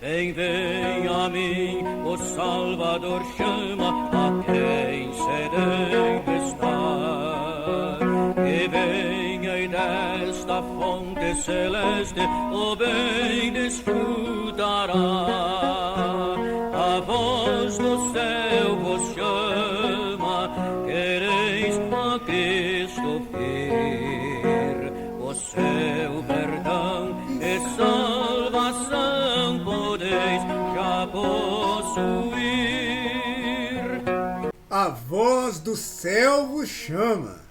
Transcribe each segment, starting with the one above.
Vem a mim, o Salvador chama a quem sedento está. Que venha e desta fonte celeste o bem desfrutará. A voz do céu vos chama, quereis a Cristo vir. O seu perdão e salvação podeis já possuir. A voz do céu vos chama,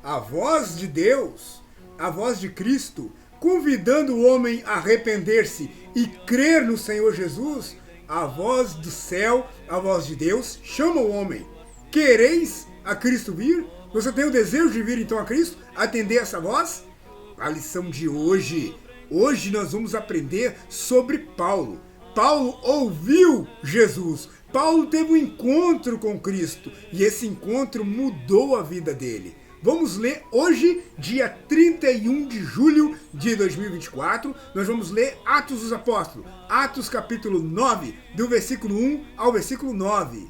a voz de Deus, a voz de Cristo, convidando o homem a arrepender-se e crer no Senhor Jesus. A voz do céu, a voz de Deus, chama o homem. Quereis a Cristo vir? Você tem o desejo de vir então a Cristo? Atender essa voz? A lição de hoje. Hoje nós vamos aprender sobre Paulo. Paulo ouviu Jesus. Paulo teve um encontro com Cristo. E esse encontro mudou a vida dele. Vamos ler hoje, dia 31 de julho de 2024. Nós vamos ler Atos dos Apóstolos. Atos capítulo 9, do versículo 1 ao versículo 9.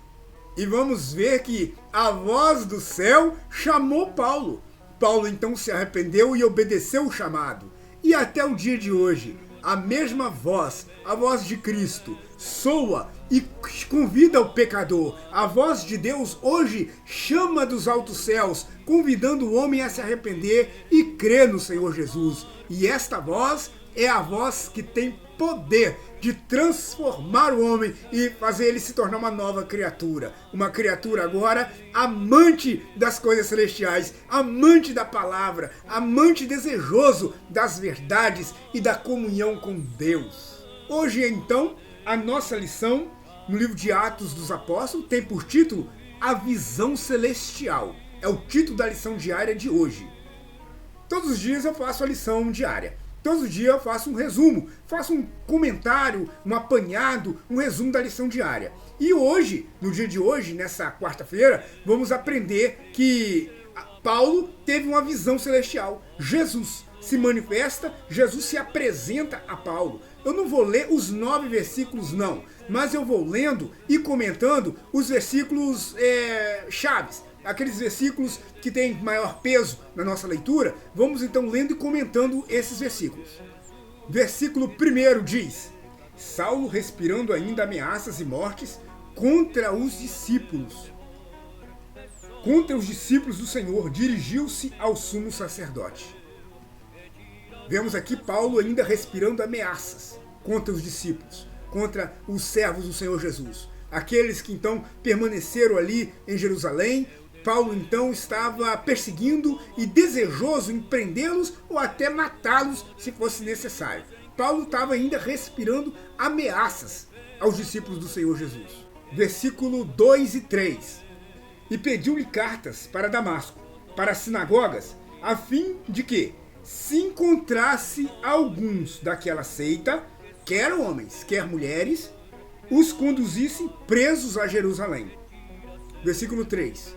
E vamos ver que a voz do céu chamou Paulo. Paulo então se arrependeu e obedeceu o chamado. E até o dia de hoje, a mesma voz, a voz de Cristo, soa e convida o pecador. A voz de Deus hoje chama dos altos céus, convidando o homem a se arrepender e crer no Senhor Jesus. E esta voz é a voz que tem poder de transformar o homem e fazer ele se tornar uma nova criatura. Uma criatura agora amante das coisas celestiais, amante da palavra, amante desejoso das verdades e da comunhão com Deus. Hoje, então, a nossa lição no livro de Atos dos Apóstolos tem por título A Visão Celestial. É o título da lição diária de hoje. Todos os dias eu faço a lição diária. Todos os dias eu faço um resumo, faço um comentário, um apanhado, um resumo da lição diária. E hoje, no dia de hoje, nessa quarta-feira, vamos aprender que Paulo teve uma visão celestial. Jesus se manifesta, Jesus se apresenta a Paulo. Eu não vou ler os 9 versículos não, mas eu vou lendo e comentando os versículos chaves. Aqueles versículos que têm maior peso na nossa leitura, vamos então lendo e comentando esses versículos. Versículo 1 diz: Saulo, respirando ainda ameaças e mortes contra os discípulos do Senhor, dirigiu-se ao sumo sacerdote. Vemos aqui Paulo ainda respirando ameaças contra os discípulos, contra os servos do Senhor Jesus. Aqueles que então permaneceram ali em Jerusalém. Paulo então estava perseguindo e desejoso em prendê-los ou até matá-los se fosse necessário. Paulo estava ainda respirando ameaças aos discípulos do Senhor Jesus. Versículo 2 e 3. E pediu-lhe cartas para Damasco, para as sinagogas, a fim de que, se encontrasse alguns daquela seita, quer homens, quer mulheres, os conduzissem presos a Jerusalém. Versículo 3.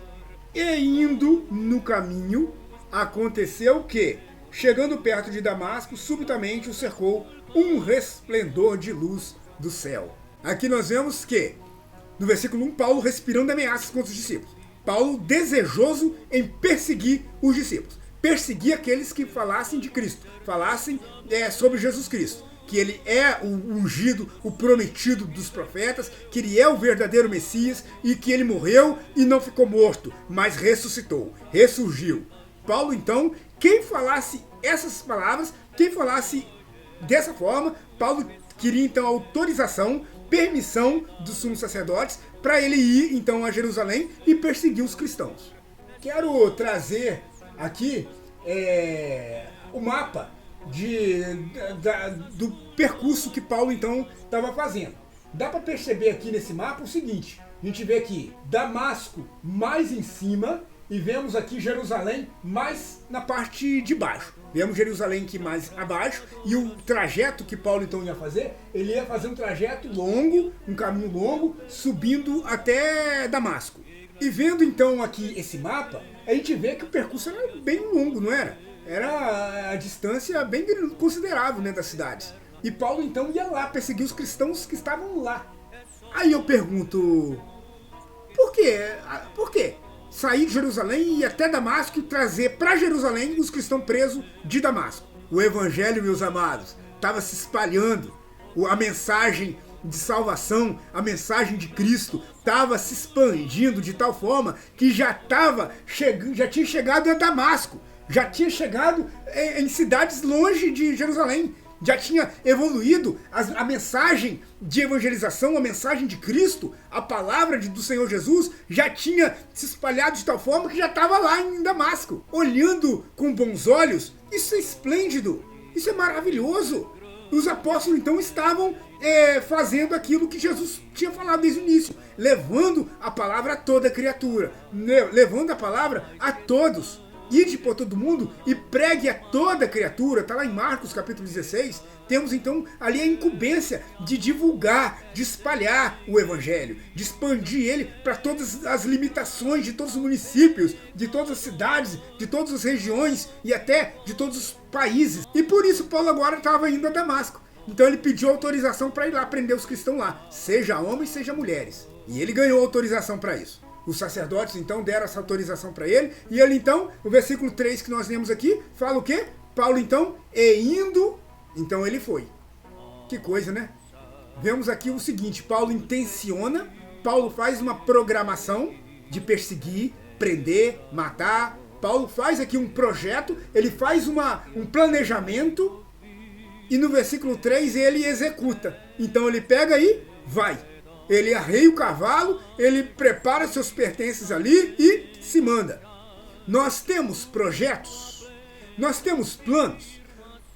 E indo no caminho, aconteceu que, chegando perto de Damasco, subitamente o cercou um resplendor de luz do céu. Aqui nós vemos que, no versículo 1, Paulo respirando ameaças contra os discípulos. Paulo desejoso em perseguir os discípulos. Perseguir aqueles que falassem de Cristo, falassem sobre Jesus Cristo. Que ele é o ungido, o prometido dos profetas, que ele é o verdadeiro Messias e que ele morreu e não ficou morto, mas ressuscitou, ressurgiu. Paulo, então, quem falasse essas palavras, quem falasse dessa forma, Paulo queria então autorização, permissão dos sumos sacerdotes para ele ir então a Jerusalém e perseguir os cristãos. Quero trazer aqui o mapa do percurso que Paulo então estava fazendo. Dá para perceber aqui nesse mapa o seguinte: a gente vê aqui Damasco mais em cima e vemos aqui Jerusalém mais na parte de baixo. Vemos Jerusalém aqui mais abaixo e o trajeto que Paulo então ia fazer, ele ia fazer um trajeto longo, um caminho longo, subindo até Damasco. E vendo então aqui esse mapa, a gente vê que o percurso era bem longo, não era? Era a distância bem considerável, né, das cidades. E Paulo então ia lá perseguir os cristãos que estavam lá. Aí eu pergunto, por quê? Por quê? Sair de Jerusalém e ir até Damasco e trazer para Jerusalém os cristãos presos de Damasco. O evangelho, meus amados, estava se espalhando. A mensagem de salvação, a mensagem de Cristo estava se expandindo de tal forma que já tinha chegado a Damasco, já tinha chegado em cidades longe de Jerusalém, já tinha evoluído a mensagem de evangelização, a mensagem de Cristo, a palavra do Senhor Jesus já tinha se espalhado de tal forma que já estava lá em Damasco. Olhando com bons olhos, isso é esplêndido, isso é maravilhoso. Os apóstolos então estavam fazendo aquilo que Jesus tinha falado desde o início, levando a palavra a toda criatura, levando a palavra a todos. Ide por todo mundo e pregue a toda criatura. Está lá em Marcos capítulo 16. Temos então ali a incumbência de divulgar, de espalhar o evangelho, de expandir ele para todas as limitações de todos os municípios, de todas as cidades, de todas as regiões e até de todos os países. E por isso Paulo agora estava indo a Damasco. Então ele pediu autorização para ir lá prender os cristãos lá, seja homens, seja mulheres. E ele ganhou autorização para isso. Os sacerdotes então deram essa autorização para ele, e ele então, o versículo 3 que nós lemos aqui, fala o quê? Paulo então, e indo, então ele foi. Que coisa, né? Vemos aqui o seguinte, Paulo faz uma programação de perseguir, prender, matar. Paulo faz aqui um projeto, ele faz um planejamento, e no versículo 3 ele executa. Então ele pega e vai. Ele arreia o cavalo, ele prepara seus pertences ali e se manda. Nós temos projetos, nós temos planos.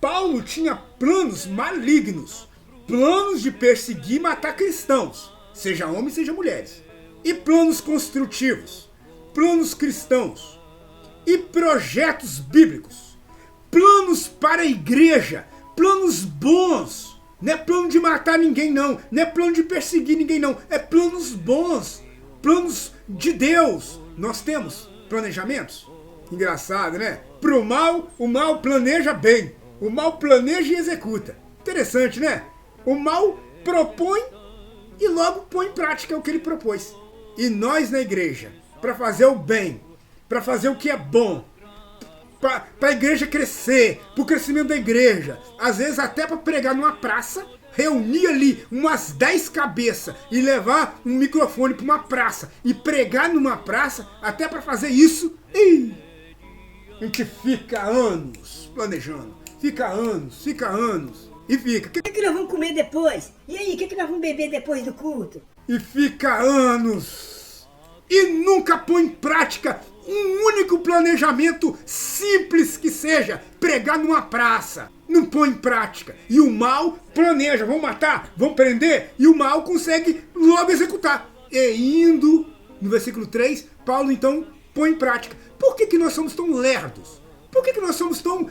Paulo tinha planos malignos, planos de perseguir e matar cristãos, seja homens, seja mulheres. E planos construtivos, planos cristãos e projetos bíblicos, planos para a igreja, planos bons. Não é plano de matar ninguém, não. Não é plano de perseguir ninguém, não. É planos bons. Planos de Deus. Nós temos planejamentos. Engraçado, né? Pro mal, o mal planeja bem. O mal planeja e executa. Interessante, né? O mal propõe e logo põe em prática o que ele propôs. E nós na igreja, para fazer o bem, para fazer o que é bom, para a igreja crescer, para o crescimento da igreja, às vezes até para pregar numa praça, reunir ali umas 10 cabeças e levar um microfone para uma praça e pregar numa praça, até para fazer isso, a gente fica anos planejando, fica anos, e fica. O que nós vamos comer depois? E aí, o que nós vamos beber depois do culto? E fica anos, e nunca põe em prática um único planejamento, simples que seja, pregar numa praça. Não põe em prática. E o mal planeja, vão matar, vão prender, e o mal consegue logo executar. E indo, no versículo 3, Paulo então põe em prática. Por que nós somos tão lerdos? Por que nós somos tão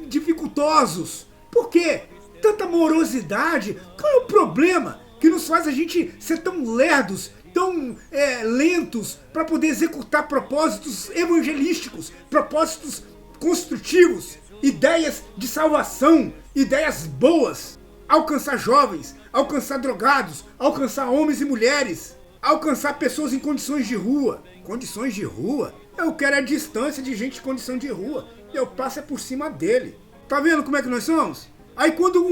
dificultosos? Por quê? Tanta morosidade? Qual é o problema que nos faz a gente ser tão lerdos, tão lentos para poder executar propósitos evangelísticos, propósitos construtivos, ideias de salvação, ideias boas, alcançar jovens, alcançar drogados, alcançar homens e mulheres, alcançar pessoas em condições de rua. Condições de rua? Eu quero a distância de gente em condição de rua, eu passo por cima dele. Tá vendo como é que nós somos? Aí quando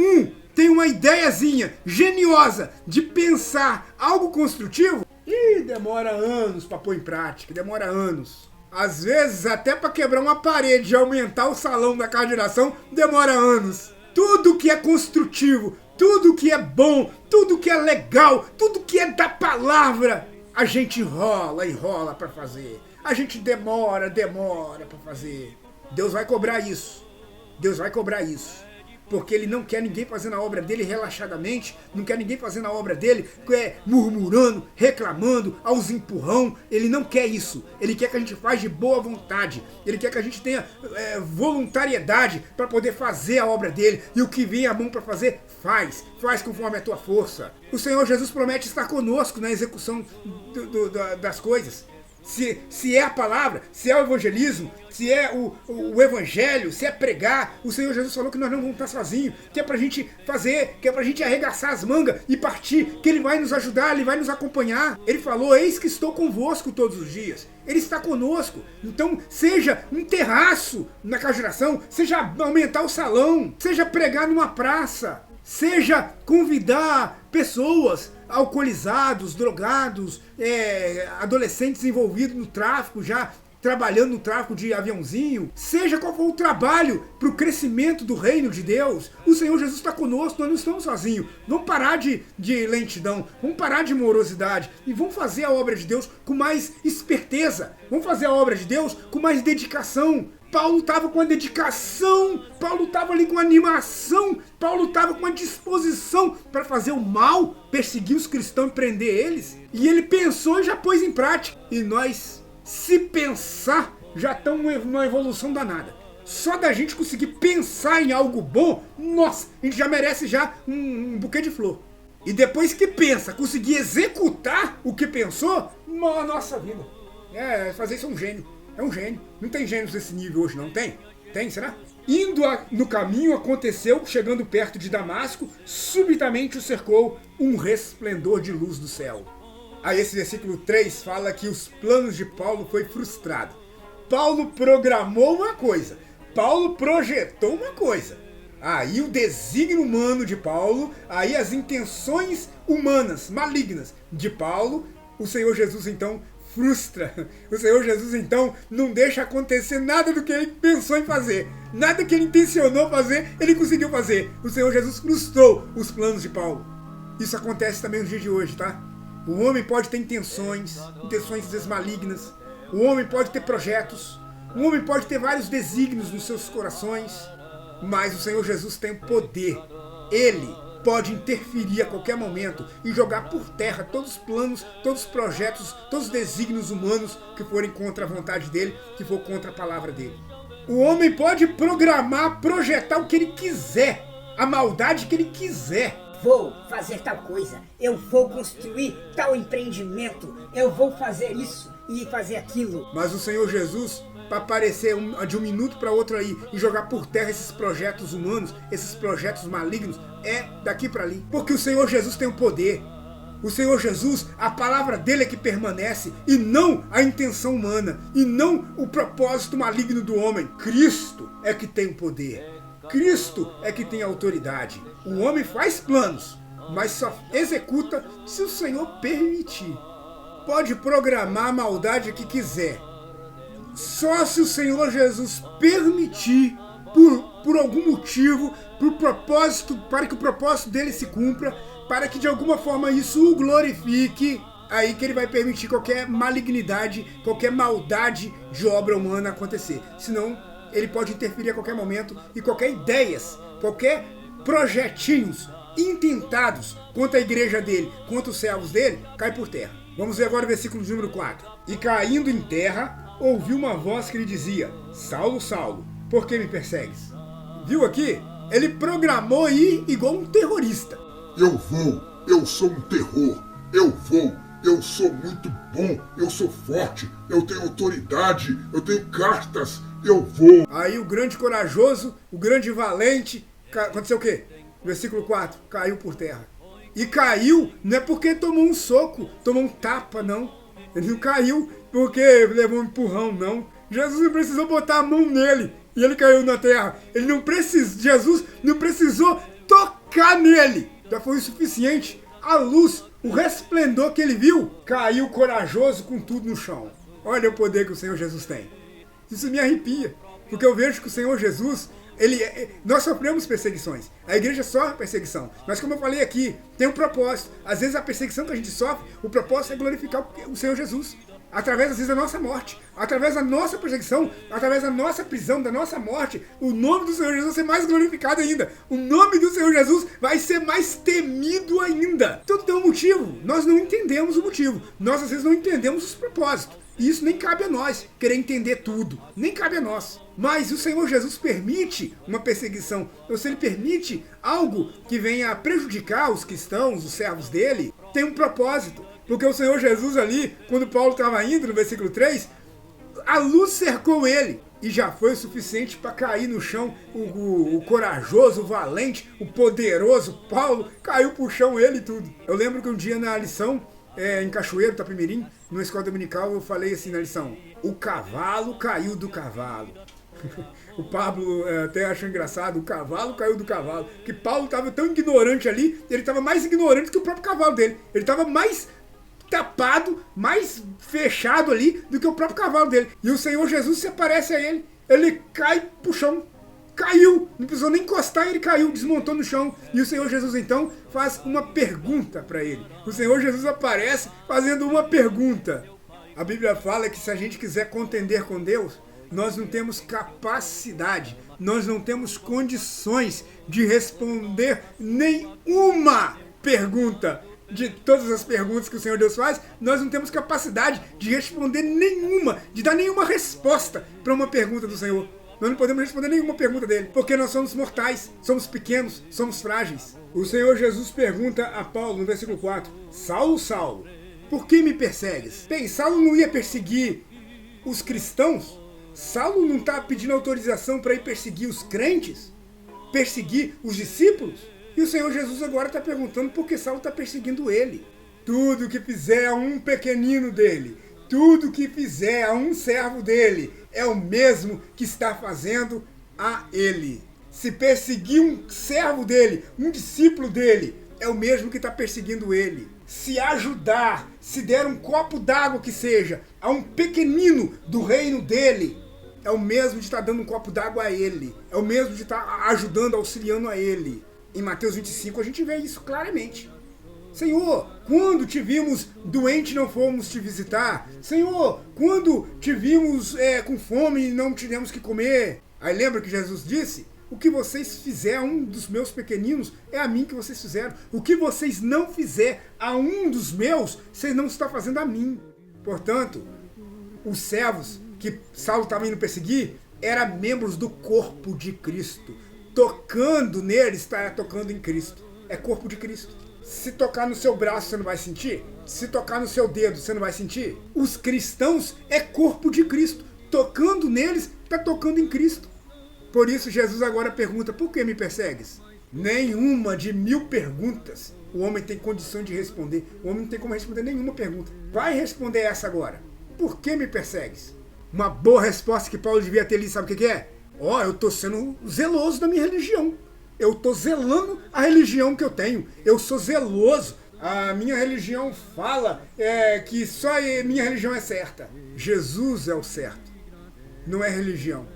tem uma ideiazinha geniosa de pensar algo construtivo, demora anos para pôr em prática, demora anos. Às vezes até para quebrar uma parede e aumentar o salão da casa de oração, demora anos. Tudo que é construtivo, tudo que é bom, tudo que é legal, tudo que é da palavra, a gente enrola para fazer. A gente demora para fazer. Deus vai cobrar isso. Deus vai cobrar isso. Porque ele não quer ninguém fazendo a obra dele relaxadamente, não quer ninguém fazendo a obra dele murmurando, reclamando, aos empurrão. Ele não quer isso. Ele quer que a gente faça de boa vontade. Ele quer que a gente tenha voluntariedade para poder fazer a obra dele. E o que vem à mão para fazer, faz conforme a tua força. O Senhor Jesus promete estar conosco na execução das coisas. se é a palavra, se é o evangelismo, se é o evangelho, se é pregar, o Senhor Jesus falou que nós não vamos estar sozinhos, que é pra gente fazer, que é pra gente arregaçar as mangas e partir, que Ele vai nos ajudar, Ele vai nos acompanhar. Ele falou, eis que estou convosco todos os dias. Ele está conosco. Então, seja um terraço na cajuração, seja aumentar o salão, seja pregar numa praça, seja convidar pessoas alcoolizados, drogados, adolescentes envolvidos no tráfico, já trabalhando no tráfico de aviãozinho, seja qual for o trabalho para o crescimento do reino de Deus, o Senhor Jesus está conosco, nós não estamos sozinhos. Vamos parar de lentidão, vamos parar de morosidade e vamos fazer a obra de Deus com mais esperteza, vamos fazer a obra de Deus com mais dedicação. Paulo estava com a dedicação, Paulo estava ali com a animação, Paulo estava com a disposição para fazer o mal, perseguir os cristãos e prender eles. E ele pensou e já pôs em prática. E nós, se pensar, já estamos numa evolução danada. Só da gente conseguir pensar em algo bom, nossa, a gente já merece já um buquê de flor. E depois que pensa, conseguir executar o que pensou, nossa vida. Fazer isso é um gênio. É um gênio. Não tem gênios desse nível hoje, não tem? Tem, será? Indo no caminho, aconteceu, chegando perto de Damasco, subitamente o cercou um resplendor de luz do céu. Aí esse versículo 3 fala que os planos de Paulo foi frustrado. Paulo programou uma coisa. Paulo projetou uma coisa. Aí o desígnio humano de Paulo, aí as intenções humanas, malignas de Paulo, o Senhor Jesus então frustra. O Senhor Jesus então não deixa acontecer nada do que ele pensou em fazer. Nada que ele intencionou fazer, ele conseguiu fazer. O Senhor Jesus frustrou os planos de Paulo. Isso acontece também nos dias de hoje, tá? O homem pode ter intenções às vezes malignas. O homem pode ter projetos. O homem pode ter vários desígnios nos seus corações. Mas o Senhor Jesus tem o poder. Ele pode interferir a qualquer momento e jogar por terra todos os planos, todos os projetos, todos os desígnios humanos que forem contra a vontade dele, que for contra a palavra dele. O homem pode programar, projetar o que ele quiser, a maldade que ele quiser. Vou fazer tal coisa, eu vou construir tal empreendimento, eu vou fazer isso e fazer aquilo. Mas o Senhor Jesus, para aparecer de um minuto para outro aí e jogar por terra esses projetos humanos, esses projetos malignos, é daqui para ali. Porque o Senhor Jesus tem o poder. O Senhor Jesus, a palavra dele é que permanece e não a intenção humana e não o propósito maligno do homem. Cristo é que tem o poder. Cristo é que tem a autoridade. O homem faz planos, mas só executa se o Senhor permitir. Pode programar a maldade que quiser. Só se o Senhor Jesus permitir, por algum motivo, para que o propósito dele se cumpra, para que de alguma forma isso o glorifique, aí que ele vai permitir qualquer malignidade, qualquer maldade de obra humana acontecer. Senão, ele pode interferir a qualquer momento e qualquer ideias, qualquer projetinhos intentados contra a igreja dele, contra os servos dele, cai por terra. Vamos ver agora o versículo número 4. E caindo em terra, ouviu uma voz que lhe dizia: Saulo, Saulo, por que me persegues? Viu aqui? Ele programou ir igual um terrorista. Eu sou um terror, eu sou muito bom, eu sou forte, eu tenho autoridade, eu tenho cartas, eu vou. Aí o grande corajoso, o grande valente, aconteceu o quê? Versículo 4, caiu por terra. E caiu, não é porque tomou um soco, tomou um tapa, não. Ele não caiu porque levou um empurrão, não. Jesus não precisou botar a mão nele e ele caiu na terra. Jesus não precisou tocar nele. Já foi o suficiente. A luz, o resplendor que ele viu, caiu corajoso com tudo no chão. Olha o poder que o Senhor Jesus tem. Isso me arrepia, porque eu vejo que o Senhor Jesus, nós sofremos perseguições. A igreja sofre perseguição. Mas como eu falei aqui, tem um propósito. Às vezes a perseguição que a gente sofre, o propósito é glorificar o Senhor Jesus. Através, às vezes, da nossa morte, através da nossa perseguição, através da nossa prisão, da nossa morte, o nome do Senhor Jesus vai ser mais glorificado ainda. O nome do Senhor Jesus vai ser mais temido ainda. Tudo tem um motivo. Nós não entendemos o motivo. Nós, às vezes, não entendemos os propósitos. E isso nem cabe a nós, querer entender tudo. Nem cabe a nós. Mas o Senhor Jesus permite uma perseguição, ou se ele permite algo que venha a prejudicar os cristãos, os servos dele, tem um propósito. Porque o Senhor Jesus ali, quando Paulo estava indo, no versículo 3, a luz cercou ele. E já foi o suficiente para cair no chão o corajoso, o valente, o poderoso Paulo. Caiu pro chão ele e tudo. Eu lembro que um dia na lição, em Cachoeiro, Itapemirim, numa escola dominical, eu falei assim na lição: o cavalo caiu do cavalo. O Pablo até achou engraçado, o cavalo caiu do cavalo. Porque Paulo estava tão ignorante ali, ele estava mais ignorante que o próprio cavalo dele. Ele estava mais tapado, mais fechado ali do que o próprio cavalo dele. E o Senhor Jesus se aparece a ele, ele cai pro chão. Caiu, não precisou nem encostar, ele caiu, desmontou no chão. E o Senhor Jesus então faz uma pergunta para ele. O Senhor Jesus aparece fazendo uma pergunta. A Bíblia fala que se a gente quiser contender com Deus, nós não temos capacidade, nós não temos condições de responder nenhuma pergunta. De todas as perguntas que o Senhor Deus faz, nós não temos capacidade de responder nenhuma, de dar nenhuma resposta para uma pergunta do Senhor. Nós não podemos responder nenhuma pergunta dele, porque nós somos mortais, somos pequenos, somos frágeis. O Senhor Jesus pergunta a Paulo no versículo 4, Saulo, Saulo, por que me persegues? Bem, Saulo não ia perseguir os cristãos? Saulo não está pedindo autorização para ir perseguir os crentes? Perseguir os discípulos? E o Senhor Jesus agora está perguntando por que Saulo está perseguindo ele. Tudo que fizer a um pequenino dele, tudo que fizer a um servo dele, é o mesmo que está fazendo a ele. Se perseguir um servo dele, um discípulo dele, é o mesmo que está perseguindo ele. Se ajudar, se der um copo d'água que seja, a um pequenino do reino dele, é o mesmo de estar dando um copo d'água a ele. É o mesmo de estar ajudando, auxiliando a ele. Em Mateus 25 a gente vê isso claramente. Senhor, quando te vimos doente não fomos te visitar? Senhor, quando te vimos com fome e não tivemos que comer? Aí lembra que Jesus disse? O que vocês fizerem a um dos meus pequeninos, é a mim que vocês fizeram. O que vocês não fizerem a um dos meus, vocês não estão fazendo a mim. Portanto, os servos que Saulo estava indo perseguir eram membros do corpo de Cristo. Tocando nele, está tocando em Cristo. É corpo de Cristo. Se tocar no seu braço, você não vai sentir? Se tocar no seu dedo, você não vai sentir? Os cristãos é corpo de Cristo. Tocando neles, está tocando em Cristo. Por isso, Jesus agora pergunta, por que me persegues? Nenhuma de 1000 perguntas o homem tem condição de responder. O homem não tem como responder nenhuma pergunta. Vai responder essa agora. Por que me persegues? Uma boa resposta que Paulo devia ter ali, sabe o que é? Eu estou sendo zeloso da minha religião. Eu estou zelando a religião que eu tenho. Eu sou zeloso. A minha religião fala que só minha religião é certa. Jesus é o certo. Não é religião.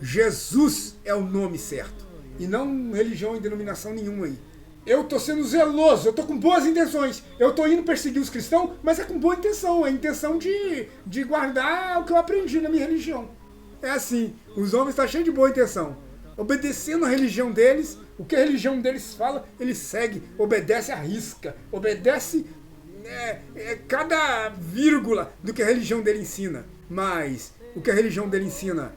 Jesus é o nome certo. E não religião e denominação nenhuma aí. Eu estou sendo zeloso. Eu estou com boas intenções. Eu estou indo perseguir os cristãos, mas é com boa intenção. É a intenção de guardar o que eu aprendi na minha religião. É assim, os homens estão cheios de boa intenção. Obedecendo a religião deles, o que a religião deles fala, ele segue, obedece à risca, obedece cada vírgula do que a religião dele ensina. Mas o que a religião dele ensina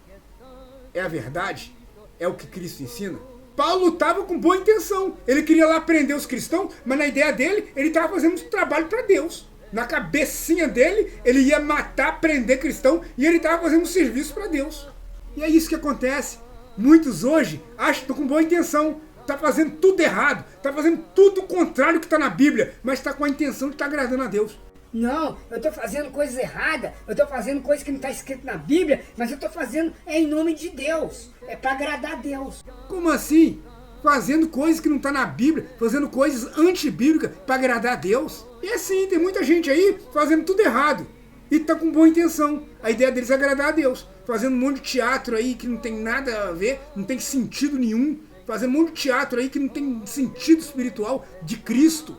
é a verdade? É o que Cristo ensina? Paulo estava com boa intenção. Ele queria lá prender os cristãos, mas na ideia dele, ele estava fazendo um trabalho para Deus. Na cabecinha dele, ele ia matar, prender cristão, e ele estava fazendo um serviço para Deus. E é isso que acontece. Muitos hoje acham que estão com boa intenção, está fazendo tudo errado, está fazendo tudo o contrário que está na Bíblia, mas está com a intenção de estar agradando a Deus. Não, eu estou fazendo coisas erradas, eu estou fazendo coisas que não está escrito na Bíblia, mas eu estou fazendo em nome de Deus, é para agradar a Deus. Como assim? Fazendo coisas que não está na Bíblia, fazendo coisas antibíblicas para agradar a Deus? E assim, tem muita gente aí fazendo tudo errado e está com boa intenção. A ideia deles é agradar a Deus, fazendo um monte de teatro aí que não tem nada a ver, não tem sentido nenhum, fazendo um monte de teatro aí que não tem sentido espiritual de Cristo.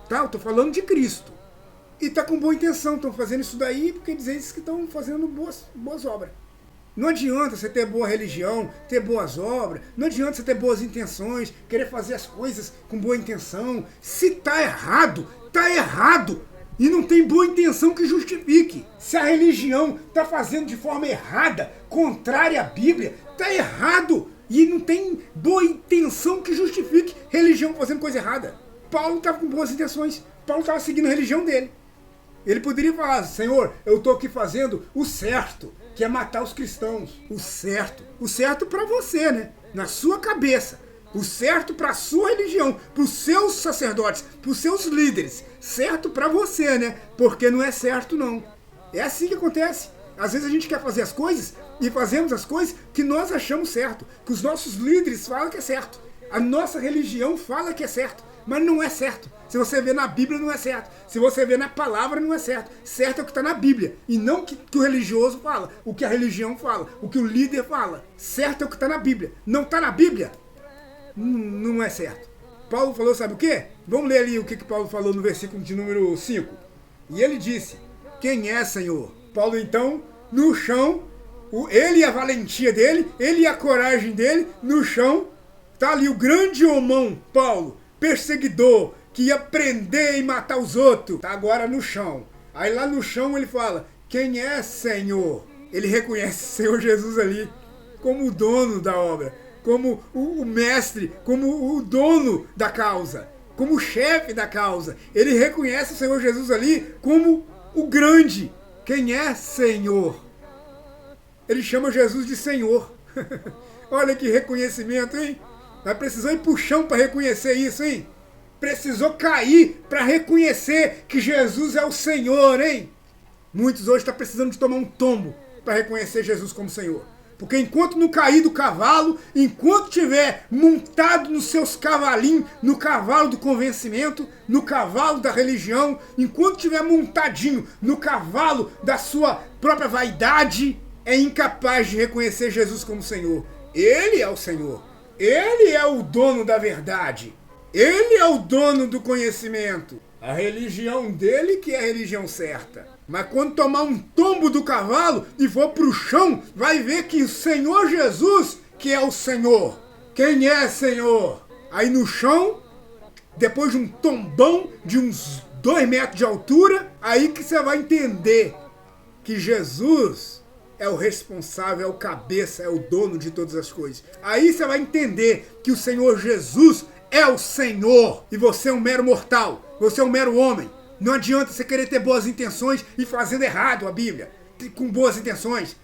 Tá? Eu estou falando de Cristo. E está com boa intenção, estão fazendo isso daí porque dizem que estão fazendo boas obras. Não adianta você ter boa religião, ter boas obras, não adianta você ter boas intenções, querer fazer as coisas com boa intenção. Se tá errado, tá errado. E não tem boa intenção que justifique. Se a religião está fazendo de forma errada, contrária à Bíblia, tá errado. E não tem boa intenção que justifique religião fazendo coisa errada. Paulo estava com boas intenções. Paulo estava seguindo a religião dele. Ele poderia falar, Senhor, eu estou aqui fazendo o certo, que é matar os cristãos. O certo para você, né? Na sua cabeça. O certo para a sua religião, para os seus sacerdotes, para os seus líderes. Certo para você, né? Porque não é certo, não. É assim que acontece. Às vezes a gente quer fazer as coisas e fazemos as coisas que nós achamos certo, que os nossos líderes falam que é certo. A nossa religião fala que é certo, mas não é certo. Se você vê na Bíblia, não é certo. Se você vê na palavra, não é certo. Certo é o que está na Bíblia, e não o que o religioso fala, o que a religião fala, o que o líder fala. Certo é o que está na Bíblia. Não está na Bíblia, não é certo. Paulo falou, sabe o quê? Vamos ler ali o que Paulo falou no versículo de número 5. E ele disse, quem é, Senhor? Paulo, então, no chão, ele e a valentia dele, ele e a coragem dele, no chão, tá ali o grande homão, Paulo, perseguidor, que ia prender e matar os outros, tá agora no chão. Aí lá no chão ele fala, quem é, Senhor? Ele reconhece o Senhor Jesus ali como o dono da obra, como o mestre, como o dono da causa, como o chefe da causa. Ele reconhece o Senhor Jesus ali como o grande. Quem é, Senhor? Ele chama Jesus de Senhor. Olha que reconhecimento, hein? Mas precisou ir pro chão para reconhecer isso, hein? Precisou cair para reconhecer que Jesus é o Senhor, hein? Muitos hoje estão precisando de tomar um tombo para reconhecer Jesus como Senhor. Porque enquanto não cair do cavalo, enquanto tiver montado nos seus cavalinhos, no cavalo do convencimento, no cavalo da religião, enquanto tiver montadinho no cavalo da sua própria vaidade, é incapaz de reconhecer Jesus como Senhor. Ele é o Senhor. Ele é o dono da verdade. Ele é o dono do conhecimento. A religião dele que é a religião certa. Mas quando tomar um tombo do cavalo e for pro chão, vai ver que o Senhor Jesus que é o Senhor. Quem é, Senhor? Aí no chão, depois de um tombão de uns 2 metros de altura, aí que você vai entender que Jesus é o responsável, é o cabeça, é o dono de todas as coisas. Aí você vai entender que o Senhor Jesus é o Senhor e você é um mero mortal, você é um mero homem. Não adianta você querer ter boas intenções e fazendo errado a Bíblia, com boas intenções.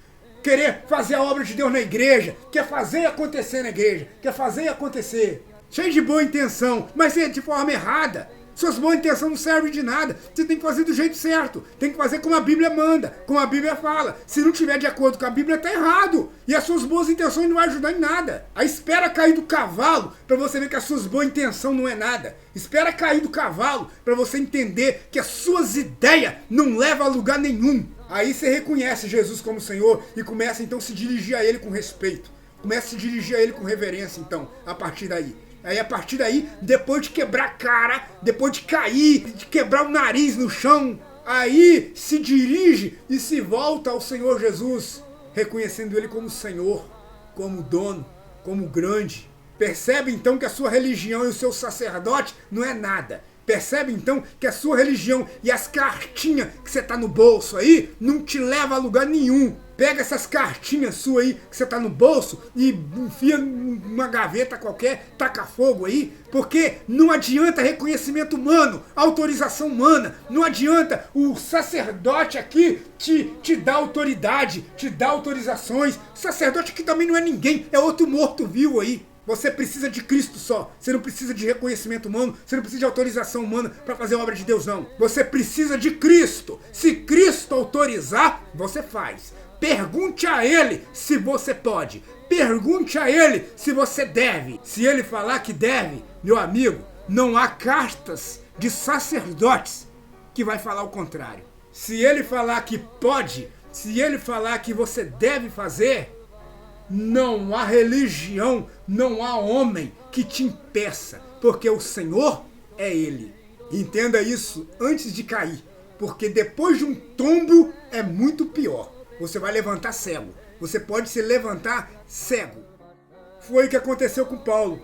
Querer fazer a obra de Deus na igreja, quer fazer acontecer na igreja, quer fazer acontecer. Cheio de boa intenção, mas é de forma errada. Suas boas intenções não servem de nada. Você tem que fazer do jeito certo. Tem que fazer como a Bíblia manda, como a Bíblia fala. Se não tiver de acordo com a Bíblia, tá errado. E as suas boas intenções não vão ajudar em nada. Aí espera cair do cavalo para você ver que as suas boas intenções não é nada. Espera cair do cavalo para você entender que as suas ideias não levam a lugar nenhum. Aí você reconhece Jesus como Senhor e começa então a se dirigir a Ele com respeito. Começa a se dirigir a Ele com reverência então, a partir daí. Aí a partir daí, depois de quebrar a cara, depois de cair, de quebrar o nariz no chão, aí se dirige e se volta ao Senhor Jesus, reconhecendo Ele como Senhor, como dono, como grande. Percebe então que a sua religião e o seu sacerdote não é nada. Percebe então que a sua religião e as cartinhas que você tá no bolso aí não te leva a lugar nenhum. Pega essas cartinhas suas aí que você tá no bolso e enfia numa gaveta qualquer, taca fogo aí, porque não adianta reconhecimento humano, autorização humana, não adianta o sacerdote aqui te dar autoridade, te dar autorizações. O sacerdote aqui também não é ninguém, é outro morto-vivo aí. Você precisa de Cristo só. Você não precisa de reconhecimento humano. Você não precisa de autorização humana para fazer a obra de Deus, não. Você precisa de Cristo. Se Cristo autorizar, você faz. Pergunte a Ele se você pode. Pergunte a Ele se você deve. Se Ele falar que deve, meu amigo, não há cartas de sacerdotes que vai falar o contrário. Se Ele falar que pode, se Ele falar que você deve fazer, não há religião, não há homem que te impeça, porque o Senhor é Ele. Entenda isso antes de cair, porque depois de um tombo é muito pior. Você vai levantar cego, você pode se levantar cego. Foi o que aconteceu com Paulo.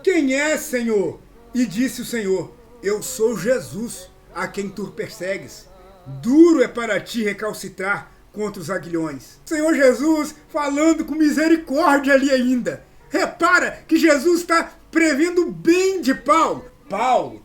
Quem é, Senhor? E disse o Senhor, eu sou Jesus, a quem tu persegues. Duro é para ti recalcitrar contra os aguilhões. Senhor Jesus falando com misericórdia ali ainda. Repara que Jesus está prevendo o bem de Paulo. Paulo,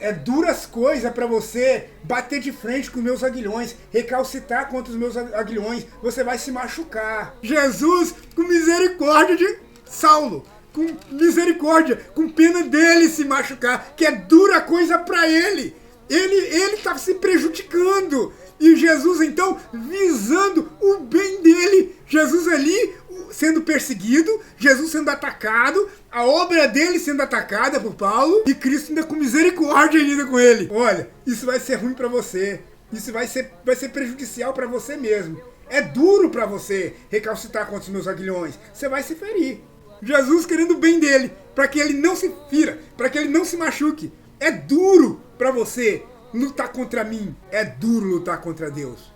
É duras coisas para você bater de frente com meus aguilhões, recalcitar contra os meus aguilhões, você vai se machucar. Jesus, com misericórdia de Saulo, com misericórdia, com pena dele se machucar, que é dura coisa para ele. Ele tá se prejudicando. E Jesus, então, visando o bem dele. Jesus ali sendo perseguido, Jesus sendo atacado, a obra dele sendo atacada por Paulo, e Cristo ainda com misericórdia ainda com ele. Olha, isso vai ser ruim para você. Isso vai ser prejudicial para você mesmo. É duro para você recalcitar contra os meus aguilhões. Você vai se ferir. Jesus querendo o bem dele, para que ele não se fira, para que ele não se machuque. É duro para você lutar contra mim. É duro lutar contra Deus.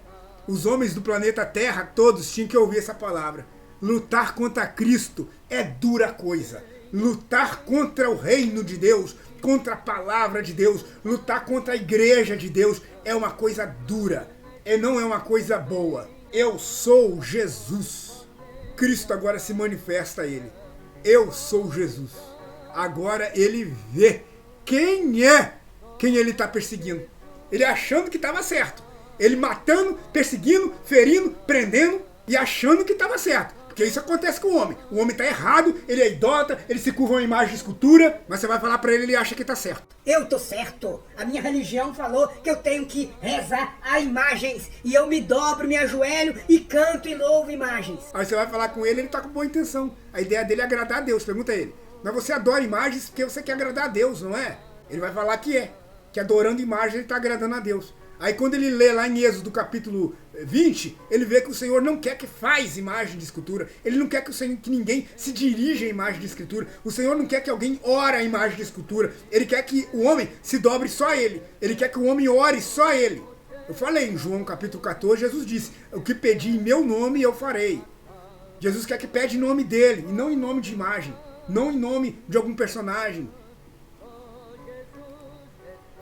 Os homens do planeta Terra, todos tinham que ouvir essa palavra. Lutar contra Cristo é dura coisa. Lutar contra o reino de Deus, contra a palavra de Deus, lutar contra a igreja de Deus é uma coisa dura. Não é uma coisa boa. Eu sou Jesus. Cristo agora se manifesta a ele. Eu sou Jesus. Agora ele vê quem ele está perseguindo. Ele achando que estava certo. Ele matando, perseguindo, ferindo, prendendo e achando que estava certo. Porque isso acontece com o homem. O homem está errado, ele é idólatra, ele se curva a uma imagem de escultura, mas você vai falar para ele, ele acha que está certo. Eu tô certo. A minha religião falou que eu tenho que rezar a imagens. E eu me dobro, me ajoelho e canto e louvo imagens. Aí você vai falar com ele está com boa intenção. A ideia dele é agradar a Deus, pergunta a ele. Mas você adora imagens porque você quer agradar a Deus, não é? Ele vai falar que é. Que adorando imagens ele está agradando a Deus. Aí quando ele lê lá em Êxodo capítulo 20, ele vê que o Senhor não quer que faz imagem de escultura. Ele não quer que ninguém se dirija à imagem de escultura. O Senhor não quer que alguém ore a imagem de escultura. Ele quer que o homem se dobre só a ele. Ele quer que o homem ore só a ele. Eu falei em João capítulo 14, Jesus disse, o que pedi em meu nome eu farei. Jesus quer que pede em nome dele, e não em nome de imagem. Não em nome de algum personagem.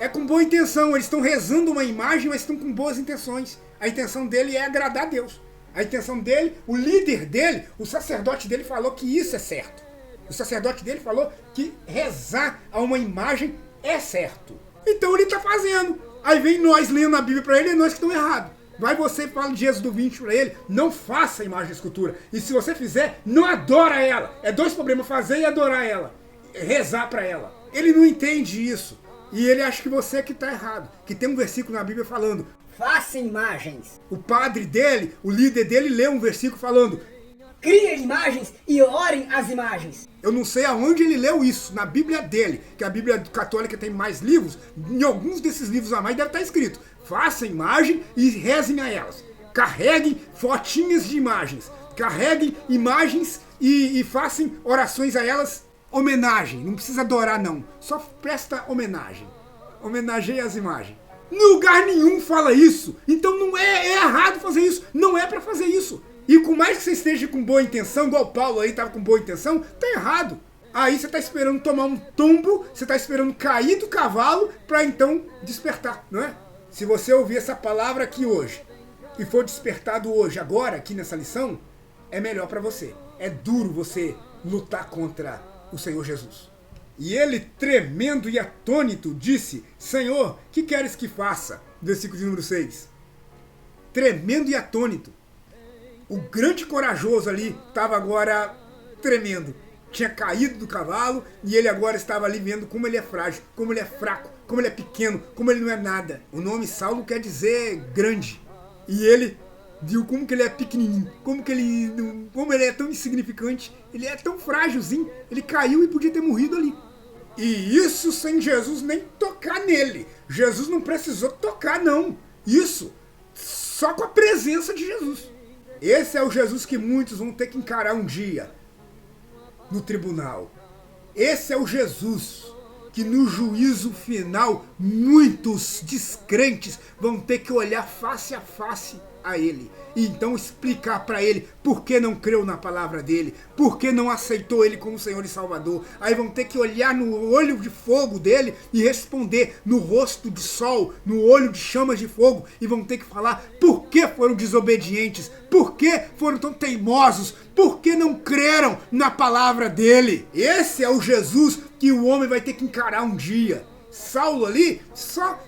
É com boa intenção, eles estão rezando uma imagem, mas estão com boas intenções. A intenção dele é agradar a Deus. A intenção dele, o líder dele, o sacerdote dele falou que isso é certo. O sacerdote dele falou que rezar a uma imagem é certo. Então ele está fazendo. Aí vem nós lendo a Bíblia para ele, é nós que estamos errados. Vai você e fala de Êxodo 20 para ele, não faça a imagem de escultura. E se você fizer, não adora ela. É dois problemas, fazer e adorar ela. Rezar para ela. Ele não entende isso. E ele acha que você que está errado. Que tem um versículo na Bíblia falando, faça imagens. O padre dele, o líder dele, lê um versículo falando, criem imagens e orem as imagens. Eu não sei aonde ele leu isso, na Bíblia dele, que a Bíblia católica tem mais livros, em alguns desses livros a mais deve estar escrito, faça imagem e rezem a elas. Carreguem fotinhas de imagens, carreguem imagens e façam orações a elas. Homenagem, não precisa adorar não, só presta homenagem. Homenageie as imagens. Em lugar nenhum fala isso, então não é errado fazer isso, não é pra fazer isso. E com mais que você esteja com boa intenção, igual o Paulo aí estava com boa intenção, tá errado. Aí você tá esperando tomar um tombo, você tá esperando cair do cavalo pra então despertar, não é? Se você ouvir essa palavra aqui hoje e for despertado hoje, agora, aqui nessa lição, é melhor pra você. É duro você lutar contra o Senhor Jesus. E ele, tremendo e atônito, disse, Senhor, que queres que faça? Versículo de número 6. Tremendo e atônito. O grande corajoso ali estava agora tremendo. Tinha caído do cavalo e ele agora estava ali vendo como ele é frágil, como ele é fraco, como ele é pequeno, como ele não é nada. O nome Saulo quer dizer grande. E ele viu como que ele é pequenininho, como ele é tão insignificante, ele é tão frágilzinho, ele caiu e podia ter morrido ali. E isso sem Jesus nem tocar nele. Jesus não precisou tocar não. Isso só com a presença de Jesus. Esse é o Jesus que muitos vão ter que encarar um dia no tribunal. Esse é o Jesus que no juízo final muitos descrentes vão ter que olhar face a face a ele e então explicar para ele por que não creu na palavra dele, por que não aceitou ele como Senhor e Salvador. Aí vão ter que olhar no olho de fogo dele e responder no rosto de sol, no olho de chamas de fogo, e vão ter que falar por que foram desobedientes, por que foram tão teimosos, por que não creram na palavra dele. Esse é o Jesus que o homem vai ter que encarar um dia. Saulo ali só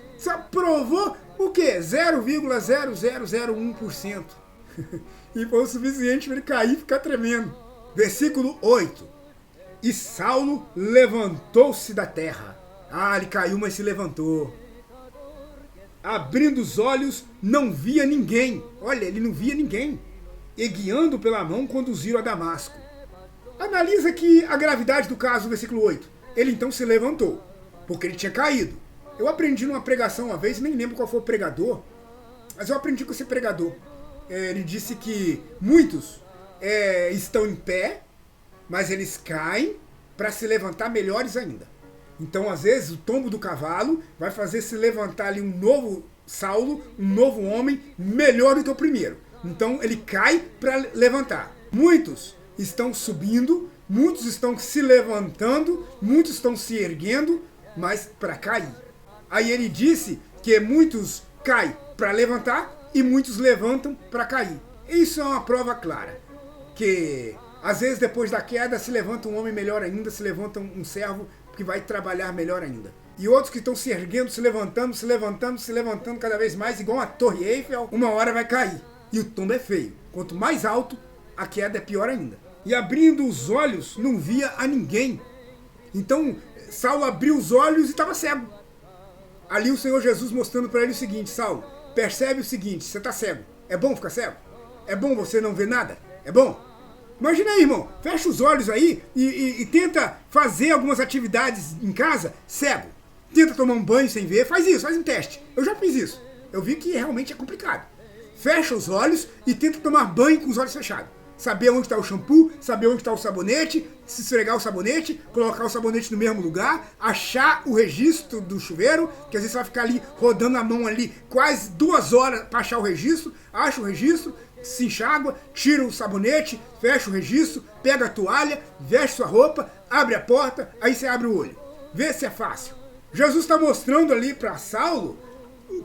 provou o quê? 0,0001%. E foi o suficiente para ele cair e ficar tremendo. Versículo 8. E Saulo levantou-se da terra. Ele caiu, mas se levantou. Abrindo os olhos, não via ninguém. Olha, ele não via ninguém. E guiando pela mão, conduziram a Damasco. Analisa aqui a gravidade do caso, versículo 8. Ele então se levantou, porque ele tinha caído. Eu aprendi numa pregação uma vez, nem lembro qual foi o pregador, mas eu aprendi com esse pregador. Ele disse que muitos estão em pé, mas eles caem para se levantar melhores ainda. Então, às vezes, o tombo do cavalo vai fazer se levantar ali um novo Saulo, um novo homem, melhor do que o primeiro. Então, ele cai para levantar. Muitos estão subindo, muitos estão se levantando, muitos estão se erguendo, mas para cair. Aí ele disse que muitos caem para levantar e muitos levantam para cair. Isso é uma prova clara. Que às vezes depois da queda se levanta um homem melhor ainda, se levanta um servo que vai trabalhar melhor ainda. E outros que estão se erguendo, se levantando cada vez mais, igual a Torre Eiffel, uma hora vai cair. E o tombo é feio. Quanto mais alto, a queda é pior ainda. E abrindo os olhos, não via a ninguém. Então, Saulo abriu os olhos e estava cego. Ali o Senhor Jesus mostrando para ele o seguinte: Saulo, percebe o seguinte, você está cego. É bom ficar cego? É bom você não ver nada? É bom? Imagina aí, irmão, fecha os olhos aí e tenta fazer algumas atividades em casa cego. Tenta tomar um banho sem ver, faz isso, faz um teste. Eu já fiz isso. Eu vi que realmente é complicado. Fecha os olhos e tenta tomar banho com os olhos fechados. Saber onde está o shampoo, saber onde está o sabonete, se esfregar o sabonete, colocar o sabonete no mesmo lugar, achar o registro do chuveiro, que às vezes você vai ficar ali rodando a mão ali quase 2 horas para achar o registro, acha o registro, se enxágua, tira o sabonete, fecha o registro, pega a toalha, veste sua roupa, abre a porta, aí você abre o olho. Vê se é fácil. Jesus está mostrando ali para Saulo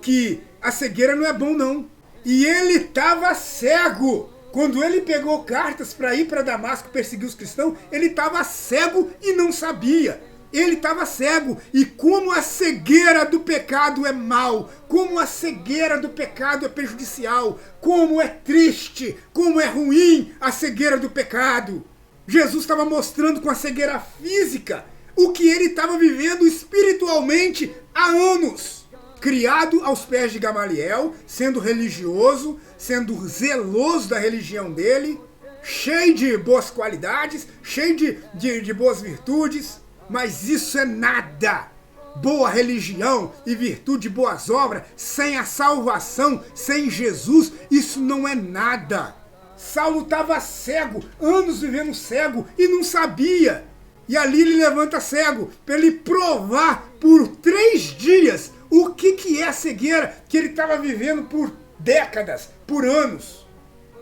que a cegueira não é bom não. E ele estava cego. Quando ele pegou cartas para ir para Damasco perseguir os cristãos, ele estava cego e não sabia. Ele estava cego. E como a cegueira do pecado é mal, como a cegueira do pecado é prejudicial, como é triste, como é ruim a cegueira do pecado. Jesus estava mostrando com a cegueira física o que ele estava vivendo espiritualmente há anos. Criado aos pés de Gamaliel, sendo religioso, sendo zeloso da religião dele, cheio de boas qualidades, cheio de boas virtudes, mas isso é nada. Boa religião e virtude, boas obras, sem a salvação, sem Jesus, isso não é nada. Saulo estava cego, anos vivendo cego e não sabia. E ali ele levanta cego, para ele provar por 3 dias o que é a cegueira que ele estava vivendo por décadas, por anos.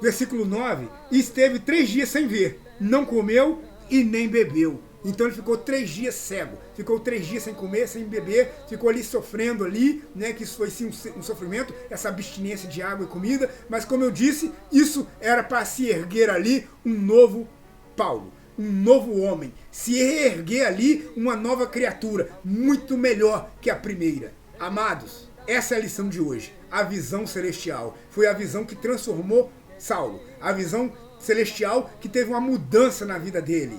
Versículo 9, e esteve 3 dias sem ver, não comeu e nem bebeu. Então ele ficou 3 dias cego, ficou 3 dias sem comer, sem beber, ficou ali sofrendo ali, né, que isso foi sim um sofrimento, essa abstinência de água e comida, mas como eu disse, isso era para se erguer ali um novo Paulo, um novo homem, se erguer ali uma nova criatura, muito melhor que a primeira. Amados, essa é a lição de hoje, a visão celestial, foi a visão que transformou Saulo, a visão celestial que teve uma mudança na vida dele.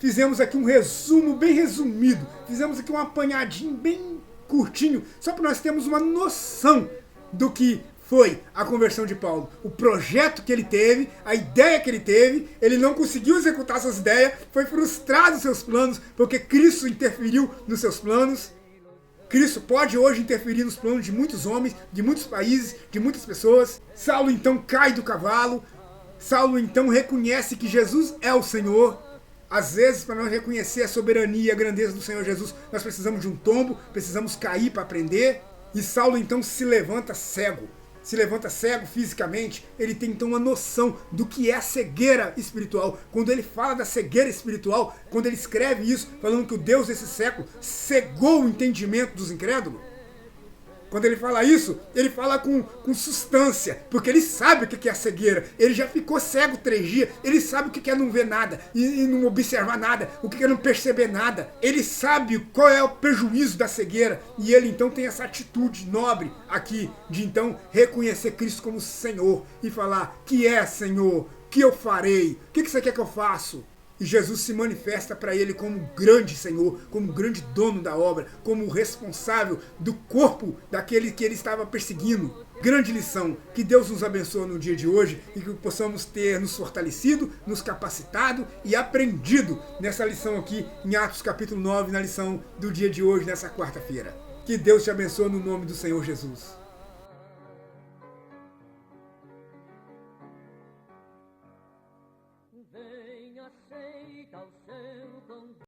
Fizemos aqui um resumo bem resumido, fizemos aqui um apanhadinho bem curtinho, só para nós termos uma noção do que foi a conversão de Paulo. O projeto que ele teve, a ideia que ele teve, ele não conseguiu executar suas ideias, foi frustrado os seus planos, porque Cristo interferiu nos seus planos. Cristo pode hoje interferir nos planos de muitos homens, de muitos países, de muitas pessoas. Saulo então cai do cavalo, Saulo então reconhece que Jesus é o Senhor. Às vezes, para nós reconhecer a soberania e a grandeza do Senhor Jesus, nós precisamos de um tombo, precisamos cair para aprender. E Saulo então se levanta cego fisicamente, ele tem então uma noção do que é a cegueira espiritual. Quando ele fala da cegueira espiritual, quando ele escreve isso, falando que o Deus desse século cegou o entendimento dos incrédulos, Quando ele fala isso, ele fala com substância, porque ele sabe o que é a cegueira. Ele já ficou cego 3 dias, ele sabe o que é não ver nada e não observar nada, o que é não perceber nada. Ele sabe qual é o prejuízo da cegueira e ele então tem essa atitude nobre aqui de então reconhecer Cristo como Senhor e falar: que é Senhor, que eu farei, o que você quer que eu faça? E Jesus se manifesta para ele como grande Senhor, como grande dono da obra, como responsável do corpo daquele que ele estava perseguindo. Grande lição, que Deus nos abençoe no dia de hoje e que possamos ter nos fortalecido, nos capacitado e aprendido nessa lição aqui em Atos capítulo 9, na lição do dia de hoje, nessa quarta-feira. Que Deus te abençoe no nome do Senhor Jesus.